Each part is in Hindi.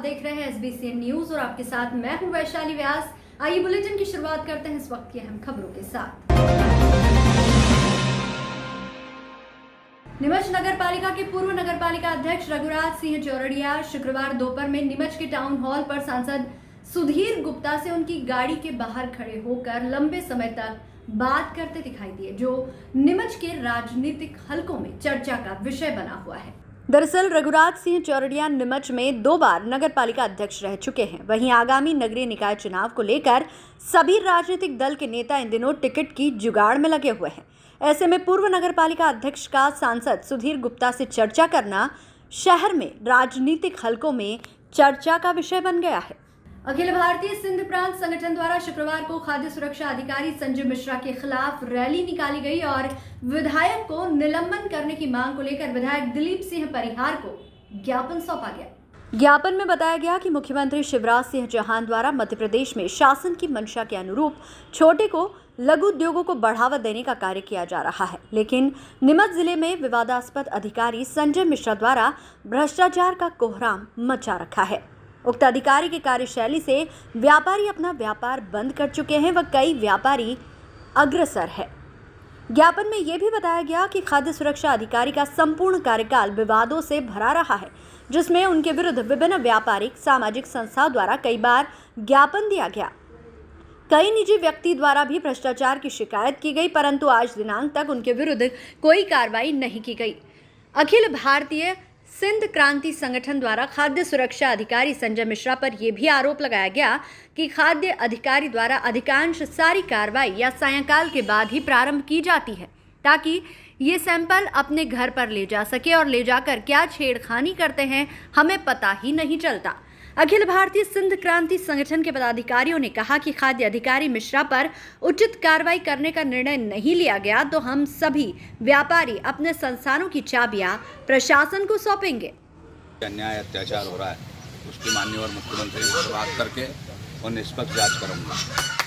देख रहे हैं SBCN न्यूज और आपके साथ मैं हूं वैशाली व्यास। आइए बुलेटिन की शुरुआत करते हैं इस वक्त की अहम खबरों के साथ। नीमच नगर पालिका के पूर्व नगर पालिका अध्यक्ष रघुराज सिंह चौरड़िया शुक्रवार दोपहर में नीमच के टाउन हॉल पर सांसद सुधीर गुप्ता से उनकी गाड़ी के बाहर खड़े होकर लंबे समय तक बात करते दिखाई दिए, जो नीमच के राजनीतिक हलकों में चर्चा का विषय बना हुआ है। दरअसल रघुराज सिंह चौरड़िया नीमच में 2 बार नगर पालिका अध्यक्ष रह चुके हैं। वहीं आगामी नगरीय निकाय चुनाव को लेकर सभी राजनीतिक दल के नेता इन दिनों टिकट की जुगाड़ में लगे हुए हैं। ऐसे में पूर्व नगर पालिका अध्यक्ष का सांसद सुधीर गुप्ता से चर्चा करना शहर में राजनीतिक हलकों में चर्चा का विषय बन गया है। अखिल भारतीय सिंध प्रांत संगठन द्वारा शुक्रवार को खाद्य सुरक्षा अधिकारी संजय मिश्रा के खिलाफ रैली निकाली गई और विधायक को निलंबन करने की मांग को लेकर विधायक दिलीप सिंह परिहार को ज्ञापन सौंपा गया। ज्ञापन में बताया गया कि मुख्यमंत्री शिवराज सिंह चौहान द्वारा मध्य प्रदेश में शासन की मंशा के अनुरूप छोटे को लघु उद्योगों को बढ़ावा देने का कार्य किया जा रहा है, लेकिन नीमच जिले में विवादास्पद अधिकारी संजय मिश्रा द्वारा भ्रष्टाचार का कोहराम मचा रखा है। उक्त अधिकारी की कार्यशैली से व्यापारी अपना व्यापार बंद कर चुके हैं व कई व्यापारी अग्रसर है। ज्ञापन में यह भी बताया गया कि खाद्य सुरक्षा अधिकारी का संपूर्ण कार्यकाल विवादों से भरा रहा है, जिसमें उनके विरुद्ध विभिन्न व्यापारिक सामाजिक संस्थाओं द्वारा कई बार ज्ञापन दिया गया। कई निजी व्यक्ति द्वारा भी भ्रष्टाचार की शिकायत की गई, परंतु आज दिनांक तक उनके विरुद्ध कोई कार्रवाई नहीं की गई। अखिल भारतीय सिंध क्रांति संगठन द्वारा खाद्य सुरक्षा अधिकारी संजय मिश्रा पर यह भी आरोप लगाया गया कि खाद्य अधिकारी द्वारा अधिकांश सारी कार्रवाई या सायंकाल के बाद ही प्रारंभ की जाती है, ताकि ये सैंपल अपने घर पर ले जा सके और ले जाकर क्या छेड़खानी करते हैं हमें पता ही नहीं चलता। अखिल भारतीय सिंध क्रांति संगठन के पदाधिकारियों ने कहा कि खाद्य अधिकारी मिश्रा पर उचित कार्रवाई करने का निर्णय नहीं लिया गया तो हम सभी व्यापारी अपने संस्थानों की चाबियां प्रशासन को सौंपेंगे। अन्याय अत्याचार हो रहा है, उसकी माननीय मुख्यमंत्री से बात करके और निष्पक्ष जांच करूंगा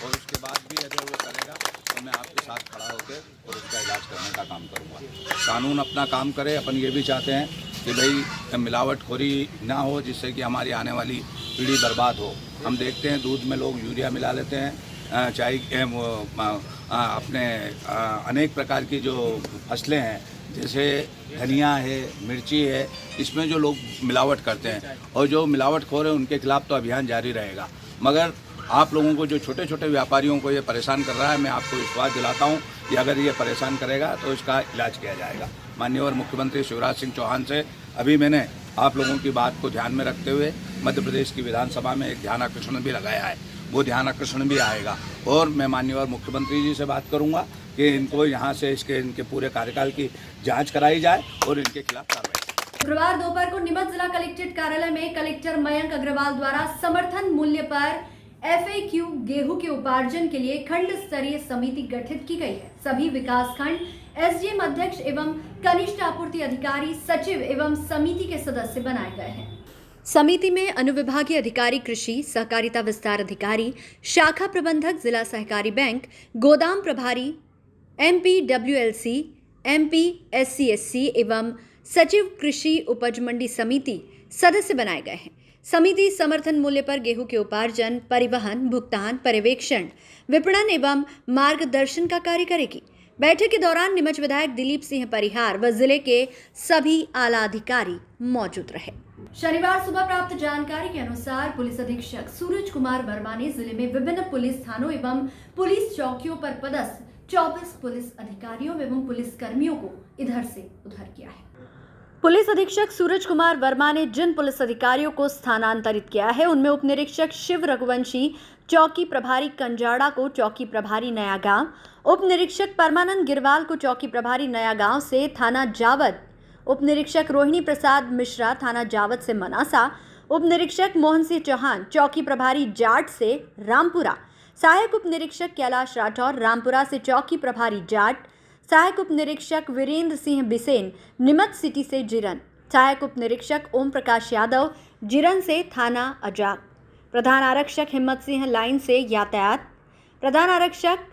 और उसके बाद भी यदि वो करेगा तो मैं आपके साथ खड़ा होकर और उसका इलाज करने का काम करूंगा। कानून अपना काम करे। अपन ये भी चाहते हैं कि भाई मिलावटखोरी ना हो, जिससे कि हमारी आने वाली पीढ़ी बर्बाद हो। हम देखते हैं दूध में लोग यूरिया मिला लेते हैं, चाहे अपने अनेक प्रकार की जो फसलें हैं जैसे धनिया है, मिर्ची है, इसमें जो लोग मिलावट करते हैं और जो मिलावटखोर है उनके खिलाफ तो अभियान जारी रहेगा। मगर आप लोगों को जो छोटे छोटे व्यापारियों को ये परेशान कर रहा है, मैं आपको विश्वास दिलाता हूँ कि अगर ये परेशान करेगा तो इसका इलाज किया जाएगा। माननीय मुख्यमंत्री शिवराज सिंह चौहान से अभी मैंने आप लोगों की बात को ध्यान में रखते हुए मध्य प्रदेश की विधानसभा में एक ध्यान आकर्षण भी लगाया है, वो ध्यान आकर्षण भी आएगा और मैं माननीय मुख्यमंत्री जी से बात करूँगा कि इनको यहाँ से इनके पूरे कार्यकाल की जाँच कराई जाए और इनके खिलाफ कार्रवाई। शुक्रवार दोपहर को नीमच जिला कलेक्ट्रेट कार्यालय में कलेक्टर मयंक अग्रवाल द्वारा समर्थन मूल्य पर FAQ गेहूं के उपार्जन के लिए खंड स्तरीय समिति गठित की गई है। सभी विकास खंड SDM अध्यक्ष एवं कनिष्ठ आपूर्ति अधिकारी सचिव एवं समिति के सदस्य बनाए गए हैं। समिति में अनुविभागीय अधिकारी कृषि, सहकारिता विस्तार अधिकारी, शाखा प्रबंधक, जिला सहकारी बैंक, गोदाम प्रभारी, MP WLC, MP SC एवं सचिव कृषि उपज मंडी समिति सदस्य बनाए गए हैं। समिति समर्थन मूल्य पर गेहूं के उपार्जन, परिवहन, भुगतान, पर्यवेक्षण, विपणन एवं मार्गदर्शन का कार्य करेगी। बैठक के दौरान नीमच विधायक दिलीप सिंह परिहार व जिले के सभी आला अधिकारी मौजूद रहे। शनिवार सुबह प्राप्त जानकारी के अनुसार पुलिस अधीक्षक सूरज कुमार वर्मा ने जिले में विभिन्न पुलिस थानों एवं पुलिस चौकियों पर पदस्थ 24 पुलिस अधिकारियों एवं पुलिस कर्मियों को इधर से उधर किया है। पुलिस अधीक्षक सूरज कुमार वर्मा ने जिन पुलिस अधिकारियों को स्थानांतरित किया है उनमें उप निरीक्षक शिव रघुवंशी चौकी प्रभारी कंजाड़ा को चौकी प्रभारी नया गांव, उप निरीक्षक परमानंद गिरवाल को चौकी प्रभारी नया गांव से थाना जावद, उप निरीक्षक रोहिणी प्रसाद मिश्रा थाना जावद से मनासा, उप निरीक्षक मोहन सिंह चौहान चौकी प्रभारी जाट से रामपुरा, सहायक उप निरीक्षक कैलाश राठौर रामपुरा से चौकी प्रभारी जाट, सहायक उप निरीक्षक वीरेंद्र सिंह बिसेन नीमच सिटी से जिरन, सहायक उप निरीक्षक ओम प्रकाश यादव जिरन से थाना अजाक, प्रधान आरक्षक हिम्मत सिंह लाइन से यातायात, प्रधान आरक्षक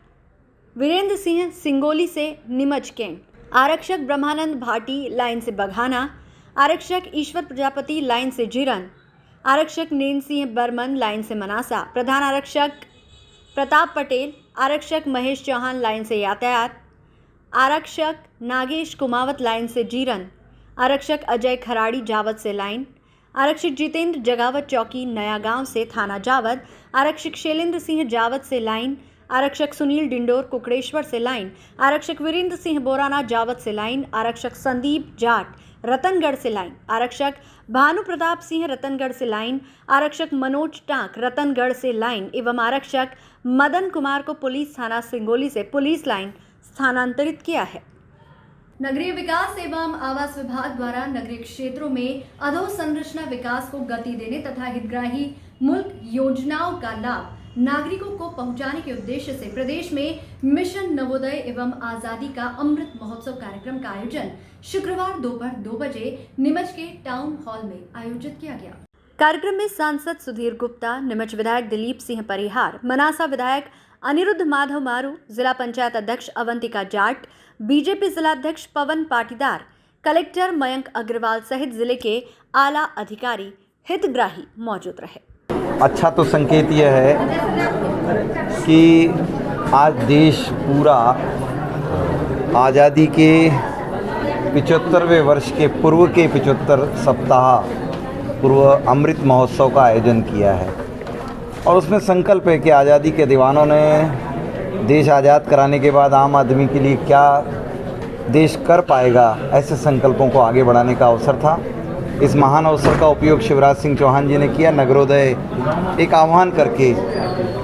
वीरेंद्र सिंह सिंगोली से नीमच कैंट, आरक्षक ब्रह्मानंद भाटी लाइन से बघाना, आरक्षक ईश्वर प्रजापति लाइन से जिरन, आरक्षक नैन सिंह बर्मन लाइन से मनासा, प्रधान आरक्षक प्रताप पटेल, आरक्षक महेश चौहान लाइन से यातायात, आरक्षक नागेश कुमावत लाइन से जीरन, आरक्षक अजय खराड़ी जावद से लाइन, आरक्षक जितेंद्र जगावत चौकी नया गांव से थाना जावद, आरक्षक शैलेंद्र सिंह जावद से लाइन, आरक्षक सुनील डिंडोर कुकड़ेश्वर से लाइन, आरक्षक वीरेंद्र सिंह बोराना जावद से लाइन, आरक्षक संदीप जाट रतनगढ़ से लाइन, आरक्षक भानु प्रताप सिंह रतनगढ़ से लाइन, आरक्षक मनोज टांक रतनगढ़ से लाइन एवं आरक्षक मदन कुमार को पुलिस थाना सिंगोली से पुलिस लाइन स्थानांतरित किया है। नगरीय विकास एवं आवास विभाग द्वारा नगरीय क्षेत्रों में अधोसंरचना विकास को गति देने तथा हितग्राही मुल्क योजनाओं का लाभ नागरिकों को पहुंचाने के उद्देश्य से प्रदेश में मिशन नवोदय एवं आजादी का अमृत महोत्सव कार्यक्रम का आयोजन शुक्रवार दोपहर 2 बजे नीमच के टाउन हॉल में आयोजित किया गया। कार्यक्रम में सांसद सुधीर गुप्ता, नीमच विधायक दिलीप सिंह परिहार, मनासा विधायक अनिरुद्ध माधव मारू, जिला पंचायत अध्यक्ष अवंतिका जाट, बीजेपी जिलाध्यक्ष पवन पाटीदार, कलेक्टर मयंक अग्रवाल सहित जिले के आला अधिकारी हितग्राही मौजूद रहे। अच्छा तो संकेत यह है कि आज देश पूरा आज़ादी के 75वें वर्ष के पूर्व के 75 सप्ताह पूर्व अमृत महोत्सव का आयोजन किया है और उसमें संकल्प है कि आज़ादी के दीवानों ने देश आज़ाद कराने के बाद आम आदमी के लिए क्या देश कर पाएगा, ऐसे संकल्पों को आगे बढ़ाने का अवसर था। इस महान अवसर का उपयोग शिवराज सिंह चौहान जी ने किया। नगरोदय एक आह्वान करके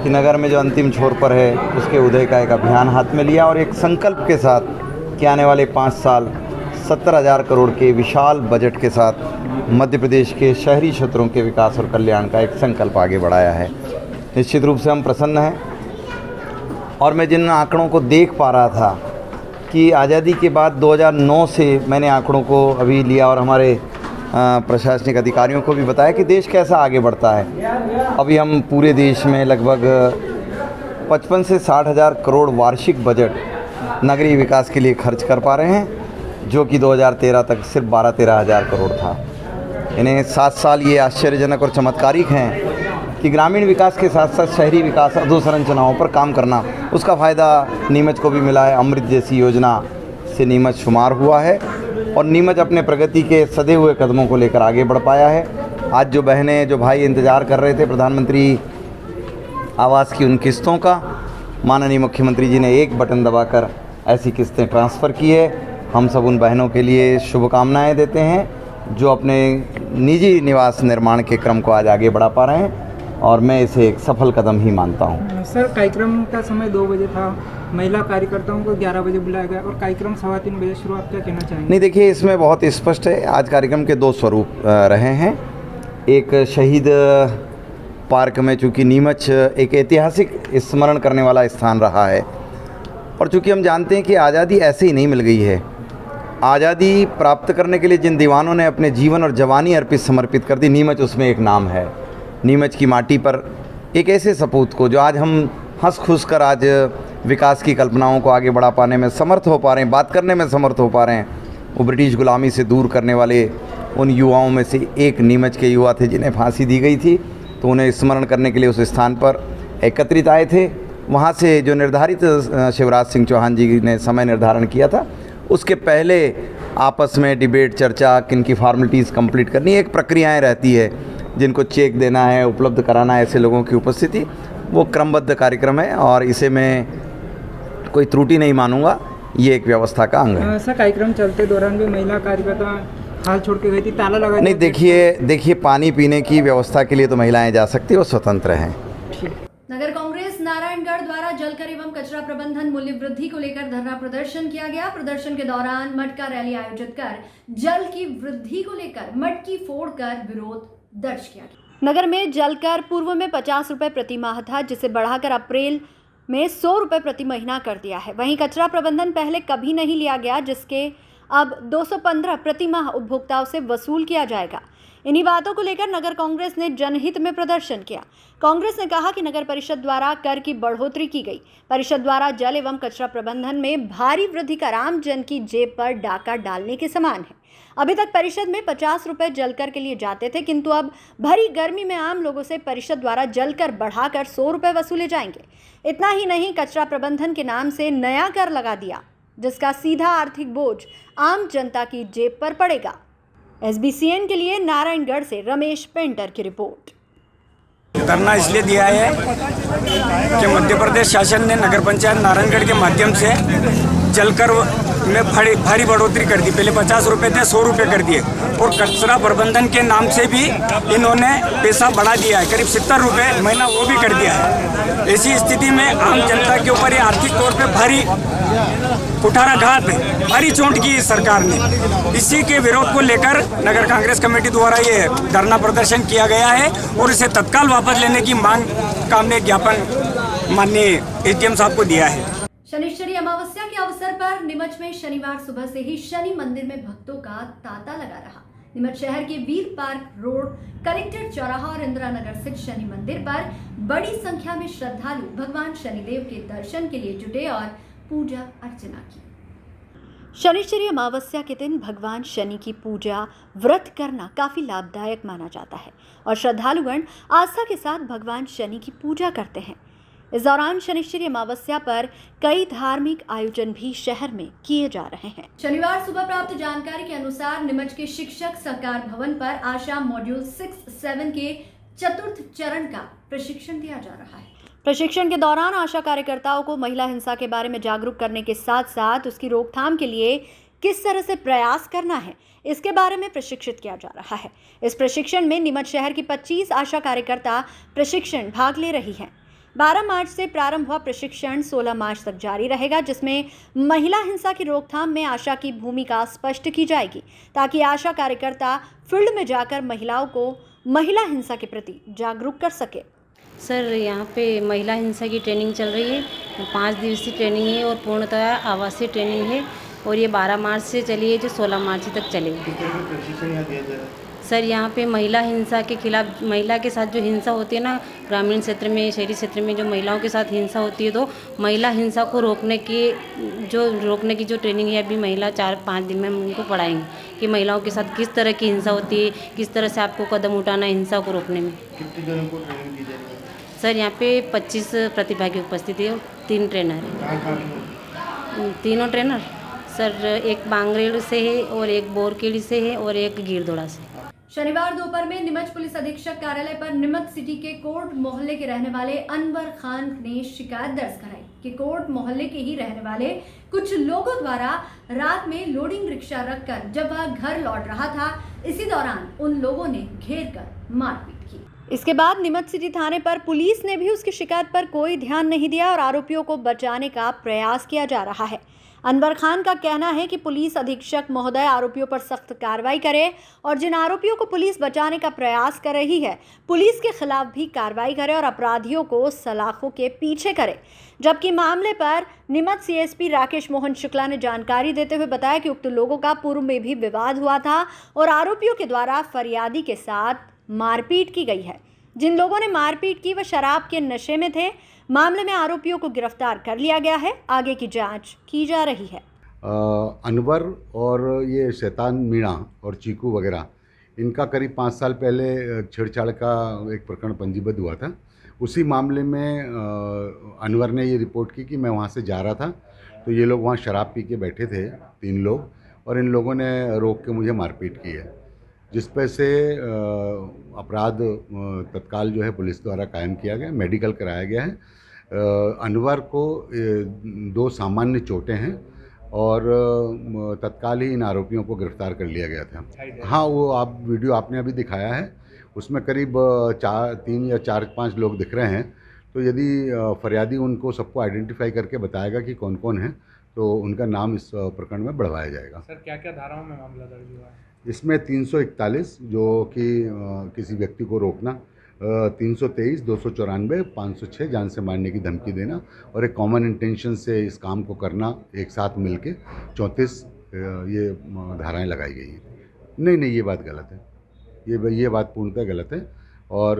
कि नगर में जो अंतिम छोर पर है उसके उदय का एक अभियान हाथ में लिया और एक संकल्प के साथ कि आने वाले 5 साल 70,000 करोड़ के विशाल बजट के साथ मध्य प्रदेश के शहरी क्षेत्रों के विकास और कल्याण का एक संकल्प आगे बढ़ाया है। निश्चित रूप से हम प्रसन्न हैं और मैं जिन आंकड़ों को देख पा रहा था कि आज़ादी के बाद 2009 से मैंने आंकड़ों को अभी लिया और हमारे प्रशासनिक अधिकारियों को भी बताया कि देश कैसा आगे बढ़ता है। अभी हम पूरे देश में लगभग 55 से 60,000 करोड़ वार्षिक बजट नगरीय विकास के लिए खर्च कर पा रहे हैं, जो कि 2013 तक सिर्फ 12-13 हज़ार करोड़ था। इन्हें 7 साल ये आश्चर्यजनक और चमत्कारिक हैं कि ग्रामीण विकास के साथ साथ शहरी विकास अधोसंरचनाओं पर काम करना, उसका फ़ायदा नीमच को भी मिला है। अमृत जैसी योजना से नीमच शुमार हुआ है और नीमच अपने प्रगति के सधे हुए कदमों को लेकर आगे बढ़ पाया है। आज जो बहनें जो भाई इंतज़ार कर रहे थे प्रधानमंत्री आवास की उन किस्तों का, माननीय मुख्यमंत्री जी ने एक बटन दबाकर ऐसी किस्तें ट्रांसफ़र की है। हम सब उन बहनों के लिए शुभकामनाएं देते हैं जो अपने निजी निवास निर्माण के क्रम को आज आगे बढ़ा पा रहे हैं और मैं इसे एक सफल कदम ही मानता हूं। सर, कार्यक्रम का समय 2 बजे था, महिला कार्यकर्ताओं को 11 बजे बुलाया गया और कार्यक्रम 3:15 बजे शुरू। आप क्या कहना चाहेंगे? नहीं, देखिए इसमें बहुत स्पष्ट है। आज कार्यक्रम के 2 स्वरूप रहे हैं। एक शहीद पार्क में, चूँकि नीमच एक ऐतिहासिक स्मरण करने वाला स्थान रहा है और चूँकि हम जानते हैं कि आज़ादी ऐसे ही नहीं मिल गई है। आज़ादी प्राप्त करने के लिए जिन दीवानों ने अपने जीवन और जवानी समर्पित कर दी, नीमच उसमें एक नाम है। नीमच की माटी पर एक ऐसे सपूत को जो आज हम हंस खुश कर आज विकास की कल्पनाओं को आगे बढ़ा पाने में समर्थ हो पा रहे हैं, बात करने में समर्थ हो पा रहे हैं, वो ब्रिटिश गुलामी से दूर करने वाले उन युवाओं में से एक नीमच के युवा थे जिन्हें फांसी दी गई थी। तो उन्हें स्मरण करने के लिए उस स्थान पर एकत्रित आए थे। वहाँ से जो निर्धारित शिवराज सिंह चौहान जी ने समय निर्धारण किया था, उसके पहले आपस में डिबेट, चर्चा, किन की फॉर्मेलिटीज़ कंप्लीट करनी, एक प्रक्रियाएं रहती है, जिनको चेक देना है, उपलब्ध कराना है ऐसे लोगों की उपस्थिति, वो क्रमबद्ध कार्यक्रम है और इसे मैं कोई त्रुटि नहीं मानूंगा। ये एक व्यवस्था का अंग है। सर, कार्यक्रम चलते दौरान भी महिला कार्यकर्ता हाल छोड़ के गई थी, ताला लगा नहीं, देखिए पानी पीने की व्यवस्था के लिए तो महिलाएं जा सकती है, वो स्वतंत्र हैं। नगर कांग्रेस नारायणगढ़ द्वारा जलकर एवं कचरा प्रबंधन मूल्य वृद्धि को लेकर धरना प्रदर्शन किया गया। प्रदर्शन के दौरान मटका रैली आयोजित कर जल की वृद्धि को लेकर मटकी फोड़कर विरोध दर्ज किया गया। नगर में जलकर पूर्व में 50 रुपए प्रति माह था, जिसे बढ़ाकर अप्रैल में 100 रुपए प्रति महीना कर दिया है। वहीं कचरा प्रबंधन पहले कभी नहीं लिया गया, जिसके अब 215 प्रति माह उपभोक्ताओं से वसूल किया जाएगा। इन्हीं बातों को लेकर नगर कांग्रेस ने जनहित में प्रदर्शन किया। कांग्रेस ने कहा कि नगर परिषद द्वारा कर की बढ़ोतरी की गई। परिषद द्वारा जल एवं कचरा प्रबंधन में भारी वृद्धि का आम जन की जेब पर डाका डालने के समान है। अभी तक परिषद में 50 रुपए जलकर के लिए जाते थे, किंतु अब भरी गर्मी में आम लोगों से परिषद द्वारा जलकर बढ़ाकर 100 रुपए वसूले जाएंगे। इतना ही नहीं, कचरा प्रबंधन के नाम से नया कर लगा दिया, जिसका सीधा आर्थिक बोझ आम जनता की जेब पर पड़ेगा। SBCN के लिए नारायणगढ़ से रमेश पेंटर की रिपोर्ट। धरना इसलिए दिया है कि मध्य प्रदेश शासन ने नगर पंचायत नारायणगढ़ के माध्यम से जलकर में भारी बढ़ोतरी कर दी। पहले 50 रुपये थे, 100 रुपये कर दिए और कचरा प्रबंधन के नाम से भी इन्होंने पैसा बढ़ा दिया है, करीब 70 रुपये महीना वो भी कर दिया है। ऐसी स्थिति में आम जनता के ऊपर ये आर्थिक तौर पे भारी कुठाराघात है, भारी चोट की इस सरकार ने। इसी के विरोध को लेकर नगर कांग्रेस कमेटी द्वारा ये धरना प्रदर्शन किया गया है और इसे तत्काल वापस लेने की मांग का हमने ज्ञापन माननीय SDM साहब को दिया है। शनिश्चरी अमावस्या के अवसर पर नीमच में शनिवार सुबह से ही शनि मंदिर में भक्तों का तांता लगा रहा। नीमच शहर के वीर पार्क रोड, कलेक्टर चौराहा और इंदिरा नगर स्थित शनि मंदिर पर बड़ी संख्या में श्रद्धालु भगवान शनिदेव के दर्शन के लिए जुटे और पूजा अर्चना की। शनिश्चरी अमावस्या के दिन भगवान शनि की पूजा व्रत करना काफी लाभदायक माना जाता है और श्रद्धालुगण आस्था के साथ भगवान शनि की पूजा करते हैं। इस दौरान शनिश्चरी अमावस्या पर कई धार्मिक आयोजन भी शहर में किए जा रहे हैं। शनिवार सुबह प्राप्त जानकारी के अनुसार नीमच के शिक्षक सहकार भवन पर आशा मॉड्यूल 6-7 के चतुर्थ चरण का प्रशिक्षण दिया जा रहा है। प्रशिक्षण के दौरान आशा कार्यकर्ताओं को महिला हिंसा के बारे में जागरूक करने के साथ साथ उसकी रोकथाम के लिए किस तरह से प्रयास करना है, इसके बारे में प्रशिक्षित किया जा रहा है। इस प्रशिक्षण में नीमच शहर की 25 आशा कार्यकर्ता प्रशिक्षण भाग ले रही हैं। 12 मार्च से प्रारंभ हुआ प्रशिक्षण 16 मार्च तक जारी रहेगा, जिसमें महिला हिंसा की रोकथाम में आशा की भूमिका स्पष्ट की जाएगी ताकि आशा कार्यकर्ता फील्ड में जाकर महिलाओं को महिला हिंसा के प्रति जागरूक कर सके। सर, यहाँ पे महिला हिंसा की ट्रेनिंग चल रही है। 5 दिवसीय ट्रेनिंग है और पूर्णतः आवासीय ट्रेनिंग है और ये 12 मार्च से चली है जो 16 मार्च तक चलेगी। सर, यहाँ पे महिला हिंसा के खिलाफ, महिला के साथ जो हिंसा होती है ना, ग्रामीण क्षेत्र में, शहरी क्षेत्र में जो महिलाओं के साथ हिंसा होती है, तो महिला हिंसा को रोकने की जो ट्रेनिंग है, अभी महिला 4-5 दिन में हम उनको पढ़ाएंगे कि महिलाओं के साथ किस तरह की हिंसा होती है, किस तरह से आपको कदम उठाना है हिंसा को रोकने में। कितने जनों को ट्रेनिंग दी जाएगी? सर, यहाँ पे 25 प्रतिभागी उपस्थित है और 3 ट्रेनर हैं। तीनों ट्रेनर सर, एक बांगरेड़ से है और एक बोरकेड़ी से है और एक गिरदोड़ा से। शनिवार दोपहर में नीमच पुलिस अधीक्षक कार्यालय पर नीमच सिटी के कोर्ट मोहल्ले के रहने वाले अनवर खान ने शिकायत दर्ज कराई कि कोर्ट मोहल्ले के ही रहने वाले कुछ लोगों द्वारा रात में लोडिंग रिक्शा रखकर जब वह घर लौट रहा था, इसी दौरान उन लोगों ने घेर कर मारपीट की। इसके बाद नीमच सिटी थाने पर पुलिस ने भी उसकी शिकायत पर कोई ध्यान नहीं दिया और आरोपियों को बचाने का प्रयास किया जा रहा है। अनवर खान का कहना है कि पुलिस अधीक्षक महोदय आरोपियों पर सख्त कार्रवाई करे और जिन आरोपियों को पुलिस बचाने का प्रयास कर रही है, पुलिस के खिलाफ भी कार्रवाई करे और अपराधियों को सलाखों के पीछे करे। जबकि मामले पर नीमच CSP राकेश मोहन शुक्ला ने जानकारी देते हुए बताया कि उक्त लोगों का पूर्व में भी विवाद हुआ था और आरोपियों के द्वारा फरियादी के साथ मारपीट की गई है। जिन लोगों ने मारपीट की वह शराब के नशे में थे। मामले में आरोपियों को गिरफ्तार कर लिया गया है, आगे की जांच की जा रही है। अनवर और ये शैतान मीणा और चीकू वगैरह, इनका करीब 5 साल पहले छेड़छाड़ का एक प्रकरण पंजीबद्ध हुआ था। उसी मामले में अनवर ने ये रिपोर्ट की कि मैं वहाँ से जा रहा था तो ये लोग वहाँ शराब पी के बैठे थे 3 लोग, और इन लोगों ने रोक के मुझे मारपीट की है, जिस पे से अपराध तत्काल जो है पुलिस द्वारा कायम किया गया, मेडिकल कराया गया है। अनवर को 2 सामान्य चोटें हैं और तत्काल ही इन आरोपियों को गिरफ्तार कर लिया गया था। हाँ, वो आप वीडियो आपने अभी दिखाया है, उसमें करीब 3 या 4-5 लोग दिख रहे हैं। तो यदि फरियादी उनको सबको आइडेंटिफाई करके बताएगा कि कौन कौन है, तो उनका नाम इस प्रकरण में बढ़वाया जाएगा। सर, क्या क्या धाराओं में मामला दर्ज हुआ है? इसमें 341 जो कि किसी व्यक्ति को रोकना, 323, 294, 506 जान से मारने की धमकी देना और एक कॉमन इंटेंशन से इस काम को करना एक साथ मिलके 34 ये धाराएं लगाई गई हैं। नहीं, ये बात गलत है। ये बात पूर्णतः गलत है। और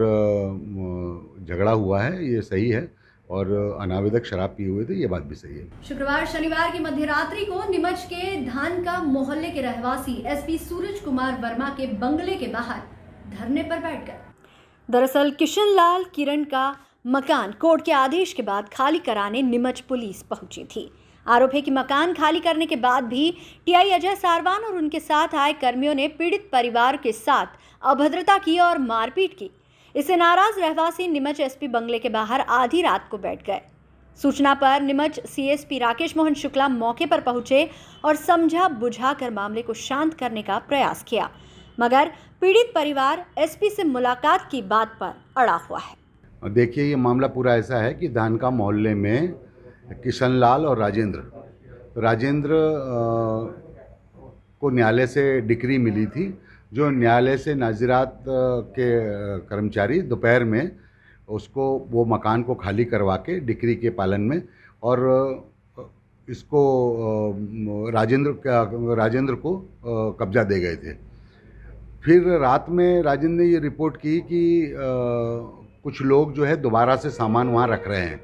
झगड़ा हुआ है ये सही है, और अनावश्यक शराब पिए हुए थे ये बात भी सही है। शुक्रवार शनिवार की मध्यरात्रि को नीमच के धानका मोहल्ले के रहवासी एसपी सूरज कुमार वर्मा के बंगले के बाहर धरने पर बैठ गए। दरअसल किशन लाल किरण का मकान कोर्ट के आदेश के बाद खाली कराने नीमच पुलिस पहुंची थी। आरोप है कि मकान खाली करने के बाद भी टीआई अजय सारवान और उनके साथ आए कर्मियों ने पीड़ित परिवार के साथ अभद्रता की और मारपीट की। इससे नाराज रहवासी नीमच एसपी बंगले के बाहर आधी रात को बैठ गए। सूचना पर नीमच सीएसपी राकेश मोहन शुक्ला मौके पर पहुंचे और समझा बुझाकर मामले को शांत करने का प्रयास किया, मगर पीड़ित परिवार एसपी से मुलाकात की बात पर अड़ा हुआ है। देखिए, ये मामला पूरा ऐसा है कि धानका मोहल्ले में किशन लाल और राजेंद्र को न्यायालय से डिक्री मिली थी, जो न्यायालय से नाजिरात के कर्मचारी दोपहर में उसको वो मकान को खाली करवा के डिक्री के पालन में, और इसको राजेंद्र को कब्जा दे गए थे। फिर रात में राजेंद्र ने ये रिपोर्ट की कि कुछ लोग जो है दोबारा से सामान वहाँ रख रहे हैं,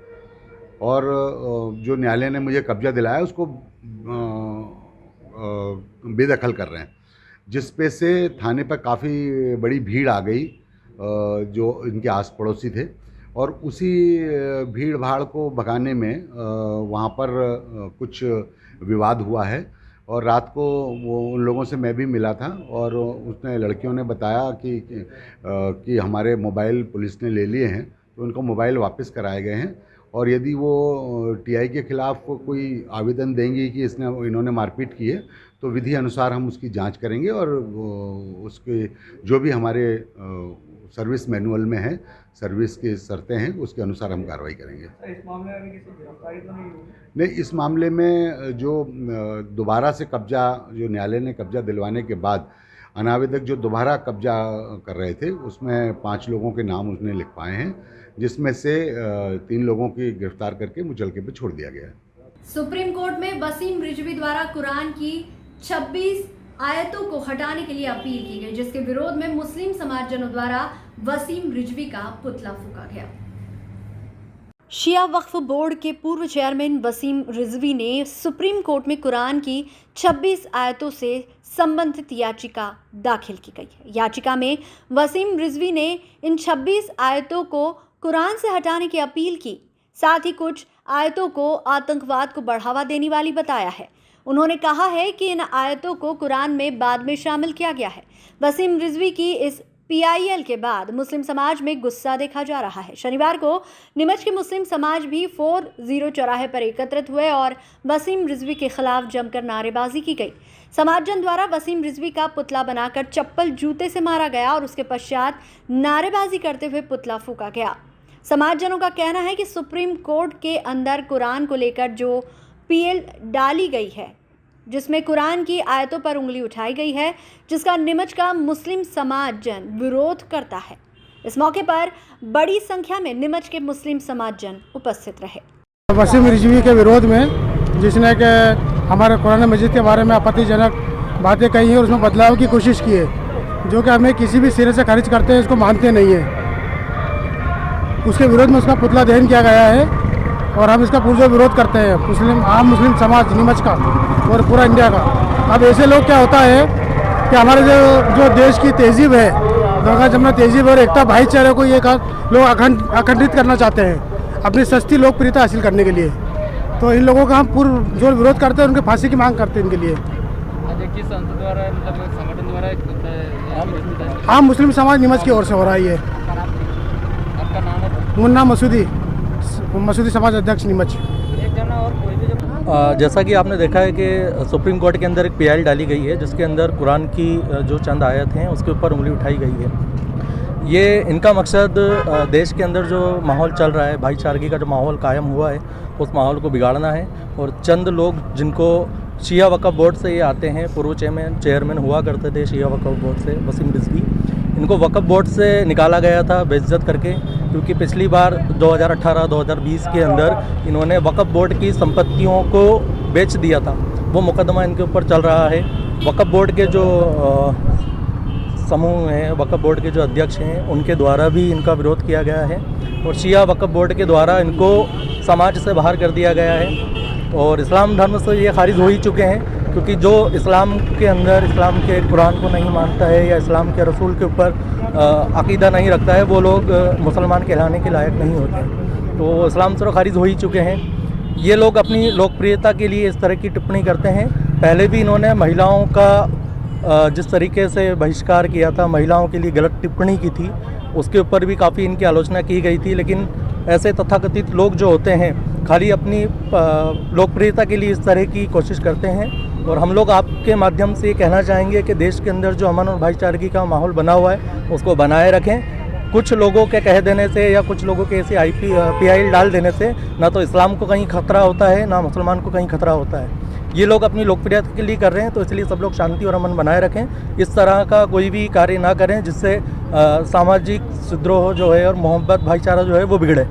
और जो न्यायालय ने मुझे कब्जा दिलाया उसको बेदखल कर रहे हैं, जिस पे से थाने पर काफ़ी बड़ी भीड़ आ गई जो इनके आस पड़ोसी थे, और उसी भीड़ भाड़ को भगाने में वहाँ पर कुछ विवाद हुआ है। और रात को वो उन लोगों से मैं भी मिला था, और उसने लड़कियों ने बताया कि हमारे मोबाइल पुलिस ने ले लिए हैं, तो उनको मोबाइल वापस कराए गए हैं, और यदि वो टीआई के ख़िलाफ़ कोई आवेदन देंगी कि इन्होंने मारपीट की है, तो विधि अनुसार हम उसकी जांच करेंगे, और उसके जो भी हमारे सर्विस मैनुअल में है, सर्विस की शर्तें हैं, उसके अनुसार हम कार्रवाई करेंगे। इस मामले में किसी गिरफ्तारी तो नहीं हुई? नहीं, इस मामले में जो दोबारा से कब्जा, जो न्यायालय ने कब्जा दिलवाने के बाद अनावेदक जो दोबारा कब्जा कर रहे थे, उसमें 5 लोगों के नाम उसने लिख पाए हैं, जिसमें से 3 लोगों की गिरफ्तार करके मुचलके पे छोड़ दिया गया है। सुप्रीम कोर्ट में वसीम रिजवी द्वारा कुरान की 26 आयतों को हटाने के लिए अपील की गई, जिसके विरोध में मुस्लिम समाजजनों द्वारा वसीम रिजवी का पुतला फूंका गया। शिया वक्फ बोर्ड के पूर्व चेयरमैन वसीम रिजवी ने सुप्रीम कोर्ट में कुरान की 26 आयतों से संबंधित याचिका दाखिल की गई है। याचिका में वसीम रिजवी ने इन 26 आयतों को कुरान से हटाने की अपील की, साथ ही कुछ आयतों को आतंकवाद को बढ़ावा देने वाली बताया है। उन्होंने कहा है कि इन आयतों को कुरान में बाद में शामिल किया गया है। वसीम रिजवी की इस पीआईएल के बाद मुस्लिम समाज में गुस्सा देखा जा रहा है। शनिवार को नीमच के मुस्लिम समाज भी 40 चौराहे पर एकत्रित हुए और वसीम रिजवी के खिलाफ जमकर नारेबाजी की गई। समाजजन द्वारा वसीम रिजवी का पुतला बनाकर चप्पल जूते से मारा गया और उसके पश्चात नारेबाजी करते हुए पुतला फूंका गया। समाजजनों का कहना है कि सुप्रीम कोर्ट के अंदर कुरान को लेकर जो पीएल डाली गई है, जिसमें कुरान की आयतों पर उंगली उठाई गई है, जिसका नीमच का मुस्लिम समाजजन विरोध करता है। इस मौके पर बड़ी संख्या में नीमच के मुस्लिम समाजजन उपस्थित रहे। वसीम रिजवी के विरोध में, जिसने कि हमारे कुरान मजीद के बारे में आपत्तिजनक बातें कही हैं और उसमें बदलाव की कोशिश की है, जो कि हमें किसी भी सिरे से खारिज करते हैं, इसको मानते नहीं है। उसके विरोध में उसका पुतला दहन किया गया है और हम इसका पुरजोर विरोध करते हैं, आम मुस्लिम समाज नीमच का और पूरा इंडिया का। अब ऐसे लोग, क्या होता है कि हमारे जो देश की तहजीब है, दंगा जमना तहजीब और एकता भाईचारे को ये लोग अखंडित करना चाहते हैं अपनी सस्ती लोकप्रियता हासिल करने के लिए। तो इन लोगों का हम पुरजोर विरोध करते हैं, उनके फांसी की मांग करते हैं इनके लिए। आम मुस्लिम समाज नीमच की ओर से हो रहा है ये। मुन्ना मसूदी समाज अध्यक्ष नीमच। जैसा कि आपने देखा है कि सुप्रीम कोर्ट के अंदर एक पीआईएल डाली गई है, जिसके अंदर कुरान की जो चंद आयत हैं उसके ऊपर उंगली उठाई गई है। ये इनका मकसद देश के अंदर जो माहौल चल रहा है, भाईचारगी का जो माहौल कायम हुआ है, उस माहौल को बिगाड़ना है। और चंद लोग जिनको शिया वक्फ बोर्ड से ये आते हैं, पूर्व चेयरमैन हुआ करते थे शिया वक्फ बोर्ड से वसीम रिजवी, इनको वक्फ बोर्ड से निकाला गया था बेइज्जत करके, क्योंकि पिछली बार 2018-2020 के अंदर इन्होंने वक्फ बोर्ड की संपत्तियों को बेच दिया था। वो मुकदमा इनके ऊपर चल रहा है। वक्फ बोर्ड के जो समूह हैं, वक्फ बोर्ड के जो अध्यक्ष हैं, उनके द्वारा भी इनका विरोध किया गया है और शिया वक्फ बोर्ड के द्वारा इनको समाज से बाहर कर दिया गया है और इस्लाम धर्म से ये खारिज हो ही चुके हैं, क्योंकि जो इस्लाम के अंदर इस्लाम के कुरान को नहीं मानता है या इस्लाम के रसूल के ऊपर अकीदा नहीं रखता है, वो लोग मुसलमान कहलाने के लायक नहीं होते। तो इस्लाम से खारिज हो ही चुके हैं। ये लोग अपनी लोकप्रियता के लिए इस तरह की टिप्पणी करते हैं। पहले भी इन्होंने महिलाओं का जिस तरीके से बहिष्कार किया था, महिलाओं के लिए गलत टिप्पणी की थी, उसके ऊपर भी काफ़ी इनकी आलोचना की गई थी। लेकिन ऐसे तथाकथित लोग जो होते हैं खाली अपनी लोकप्रियता के लिए इस तरह की कोशिश करते हैं और हम लोग आपके माध्यम से ये कहना चाहेंगे कि देश के अंदर जो अमन और भाईचारे का माहौल बना हुआ है उसको बनाए रखें। कुछ लोगों के कह देने से या कुछ लोगों के ऐसे PIL डाल देने से ना तो इस्लाम को कहीं खतरा होता है ना मुसलमान को कहीं खतरा होता है। ये लोग अपनी लोकप्रियता के लिए कर रहे हैं, तो इसलिए सब लोग शांति और अमन बनाए रखें। इस तरह का कोई भी कार्य ना करें जिससे सामाजिक सुद्रोह जो है और मोहब्बत भाईचारा जो है वो बिगड़े।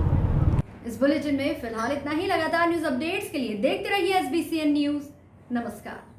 इस बुलेटिन में फिलहाल इतना ही। लगातार न्यूज अपडेट्स के लिए देखते रहिए SBCN न्यूज। नमस्कार।